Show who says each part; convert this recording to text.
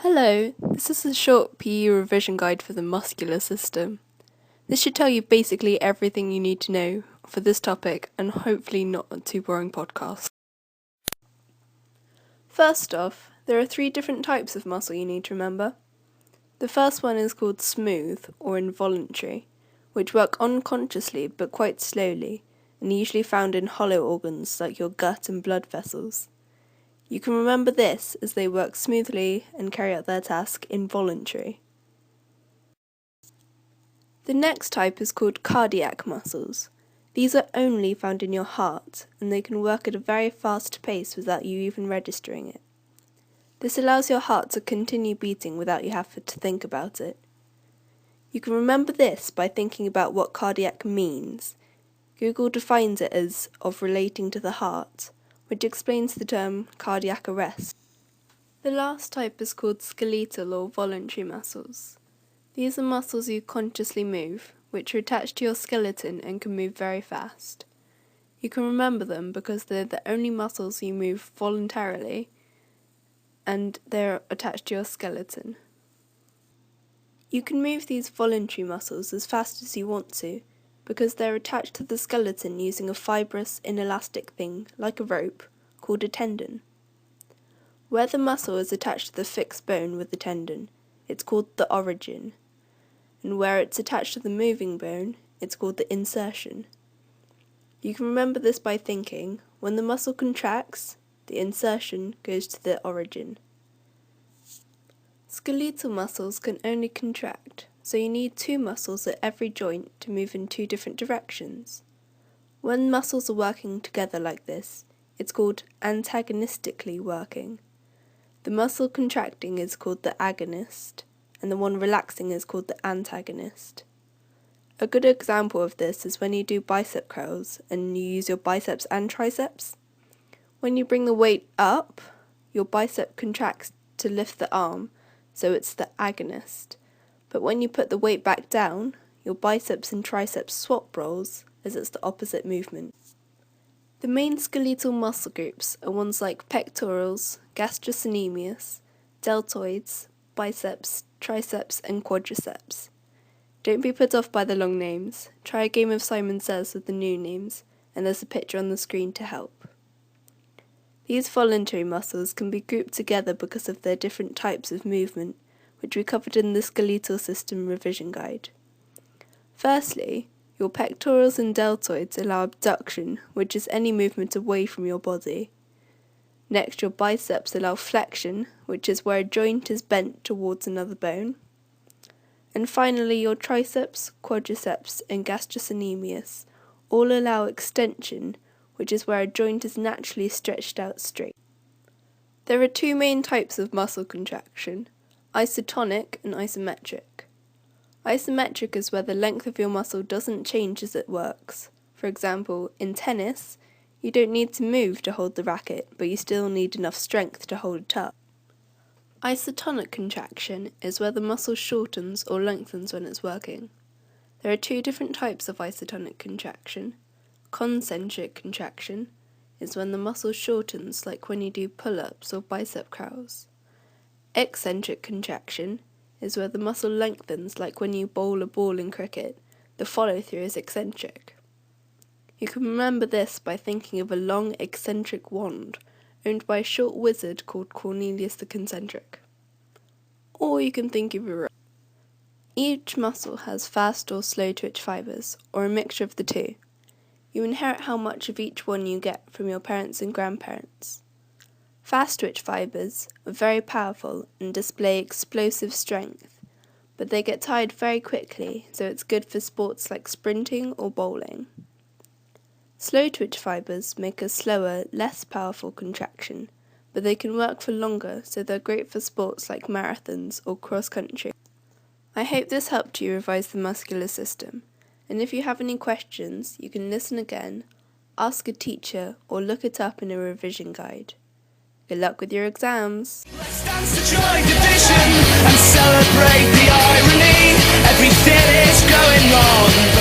Speaker 1: Hello, this is a short PE revision guide for the muscular system. This should tell you basically everything you need to know for this topic and hopefully not a too boring podcast. First off, there are 3 different types of muscle you need to remember. The first one is called smooth or involuntary, which work unconsciously but quite slowly and usually found in hollow organs like your gut and blood vessels. You can remember this as they work smoothly and carry out their task involuntary. The next type is called cardiac muscles. These are only found in your heart and they can work at a very fast pace without you even registering it. This allows your heart to continue beating without you having to think about it. You can remember this by thinking about what cardiac means. Google defines it as of relating to the heart, which explains the term cardiac arrest. The last type is called skeletal or voluntary muscles. These are muscles you consciously move, which are attached to your skeleton and can move very fast. You can remember them because they're the only muscles you move voluntarily and they're attached to your skeleton. You can move these voluntary muscles as fast as you want to, because they're attached to the skeleton using a fibrous, inelastic thing, like a rope, called a tendon. Where the muscle is attached to the fixed bone with the tendon, it's called the origin, and where it's attached to the moving bone, it's called the insertion. You can remember this by thinking, when the muscle contracts, the insertion goes to the origin. Skeletal muscles can only contract, so you need 2 muscles at every joint to move in 2 different directions. When muscles are working together like this, it's called antagonistically working. The muscle contracting is called the agonist, and the one relaxing is called the antagonist. A good example of this is when you do bicep curls and you use your biceps and triceps. When you bring the weight up, your bicep contracts to lift the arm, so it's the agonist. But when you put the weight back down, your biceps and triceps swap roles as it's the opposite movement. The main skeletal muscle groups are ones like pectorals, gastrocnemius, deltoids, biceps, triceps and quadriceps. Don't be put off by the long names. Try a game of Simon Says with the new names, and there's a picture on the screen to help. These voluntary muscles can be grouped together because of their different types of movement, which we covered in the Skeletal System revision guide. Firstly, your pectorals and deltoids allow abduction, which is any movement away from your body. Next, your biceps allow flexion, which is where a joint is bent towards another bone. And finally, your triceps, quadriceps and gastrocnemius all allow extension, which is where a joint is naturally stretched out straight. There are 2 main types of muscle contraction: isotonic and isometric. Isometric is where the length of your muscle doesn't change as it works. For example, in tennis, you don't need to move to hold the racket, but you still need enough strength to hold it up. Isotonic contraction is where the muscle shortens or lengthens when it's working. There are 2 different types of isotonic contraction. Concentric contraction is when the muscle shortens, like when you do pull-ups or bicep curls. Eccentric contraction is where the muscle lengthens, like when you bowl a ball in cricket. The follow-through is eccentric. You can remember this by thinking of a long eccentric wand owned by a short wizard called Cornelius the Concentric. Or you can think of a rope. Each muscle has fast or slow twitch fibers, or a mixture of the 2. You inherit how much of each one you get from your parents and grandparents. Fast twitch fibers are very powerful and display explosive strength, but they get tired very quickly, so it's good for sports like sprinting or bowling. Slow twitch fibers make a slower, less powerful contraction, but they can work for longer, so they're great for sports like marathons or cross-country. I hope this helped you revise the muscular system, and if you have any questions, you can listen again, ask a teacher, or look it up in a revision guide. Good luck with your exams!
Speaker 2: Let's dance the joy division and celebrate the irony. Everything is going wrong.